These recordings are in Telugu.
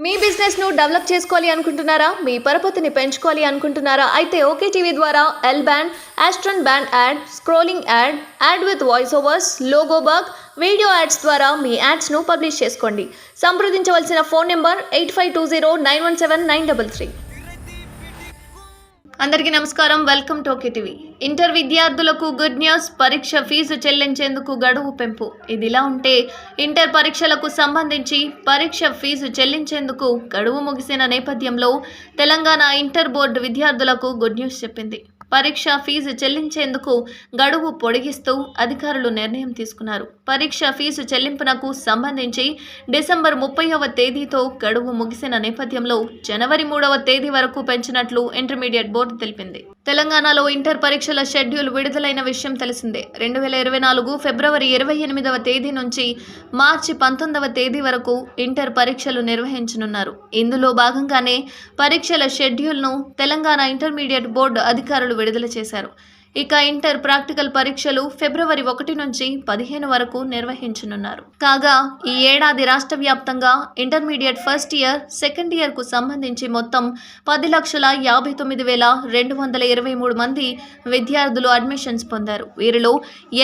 మీ బిజినెస్ ను డెవలప్ చేసుకోవాలి అనుకుంటున్నారా? మీ పరపతిని పెంచుకోవాలి అనుకుంటున్నారా? అయితే ఓకే టీవీ ద్వారా L band, Aston band ad, scrolling ad, ad with voice overs, logo bug, video ads ద్వారా మీ యాడ్స్ ను పబ్లిష్ చేసుకోండి. సంప్రదించవలసిన ఫోన్ నెంబర్ 8520917933. అందరికీ నమస్కారం. Welcome to okay TV. Inter విద్యార్థులకు గుడ్ న్యూస్. పరీక్ష ఫీజు చెల్లించేందుకు గడువు పెంపు. ఇదిలా ఉంటే ఇంటర్ పరీక్షలకు సంబంధించి పరీక్ష ఫీజు చెల్లించేందుకు గడువు ముగిసిన నేపథ్యంలో తెలంగాణ ఇంటర్ బోర్డు విద్యార్థులకు గుడ్ న్యూస్ చెప్పింది. పరీక్ష ఫీజు చెల్లించేందుకు గడువు పొడిగిస్తూ అధికారులు నిర్ణయం తీసుకున్నారు. పరీక్ష ఫీజు చెల్లింపునకు సంబంధించి డిసెంబర్ 30వ తేదీతో గడువు ముగిసిన నేపథ్యంలో జనవరి 3వ తేదీ వరకు పెంచినట్లు ఇంటర్మీడియట్ బోర్డు తెలిపింది. తెలంగాణలో ఇంటర్ పరీక్షల షెడ్యూల్ విడుదలైన విషయం తెలిసిందే. 2024 ఫిబ్రవరి 28వ తేదీ నుంచి మార్చి 19వ తేదీ వరకు ఇంటర్ పరీక్షలు నిర్వహించనున్నారు. ఇందులో భాగంగానే పరీక్షల షెడ్యూల్ను తెలంగాణ ఇంటర్మీడియట్ బోర్డు అధికారులు విడుదల చేశారు. ఇక ఇంటర్ ప్రాక్టికల్ పరీక్షలు ఫిబ్రవరి 1 నుంచి 15 వరకు నిర్వహించనున్నారు. కాగా ఈ ఏడాది రాష్ట్ర వ్యాప్తంగా ఇంటర్మీడియట్ ఫస్ట్ ఇయర్, సెకండ్ ఇయర్కు సంబంధించి మొత్తం 10,59,223 మంది విద్యార్థులు అడ్మిషన్స్ పొందారు. వీరిలో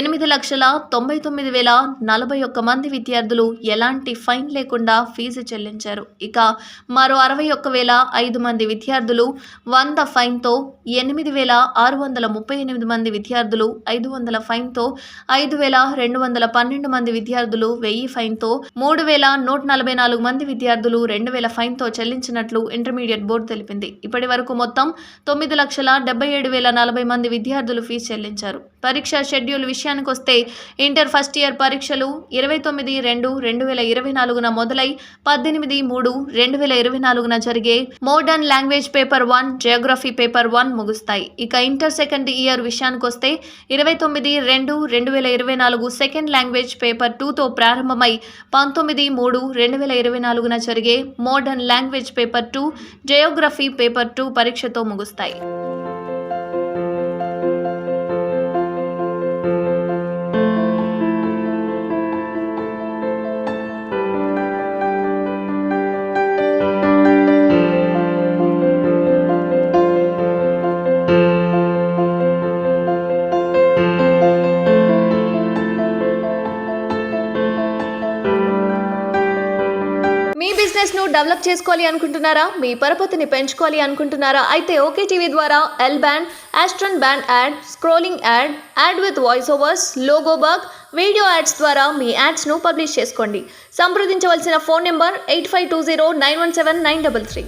8,99,041 మంది విద్యార్థులు ఎలాంటి ఫైన్ లేకుండా ఫీజు చెల్లించారు. ఇక మరో 61,005 మంది విద్యార్థులు 100 ఫైన్తో, 8,638 మంది విద్యార్థులు 500 ఫైన్తో, 5,212 మంది విద్యార్థులు 1000 ఫైన్తో, 3,144 మంది విద్యార్థులు 2,000 ఫైన్తో చెల్లించినట్లు ఇంటర్మీడియట్ బోర్డు తెలిపింది. ఇప్పటి వరకు మొత్తం 9,77,040 మంది విద్యార్థులు ఫీజు చెల్లించారు. పరీక్ష షెడ్యూల్ విషయానికొస్తే ఇంటర్ ఫస్ట్ ఇయర్ పరీక్షలు 29/2/2024 మొదలై 18/3/2024 జరిగే modern language paper 1, Geography paper 1 ముగుస్తాయి. ఇక ఇంటర్ సెకండ్ ఇయర్ విషయానికొస్తే 29/2/2024 సెకండ్ లాంగ్వేజ్ పేపర్ 2తో ప్రారంభమై 19/3/2024 జరిగే modern language paper 2, Geography paper 2 పరీక్షతో ముగుస్తాయి. మీ బిజినెస్ ను డెవలప్ చేసుకోవాలి అనుకుంటున్నారా? మీ పరపతిని పెంచుకోవాలి అనుకుంటున్నారా? అయితే ఓకే టీవీ ద్వారా L band, Aston band ad, scrolling ad, ad with voice overs, logo bug, video ads ద్వారా మీ యాడ్స్ ను పబ్లిష్ చేసుకోండి. సంప్రదించవలసిన ఫోన్ నెంబర్ 8520917933.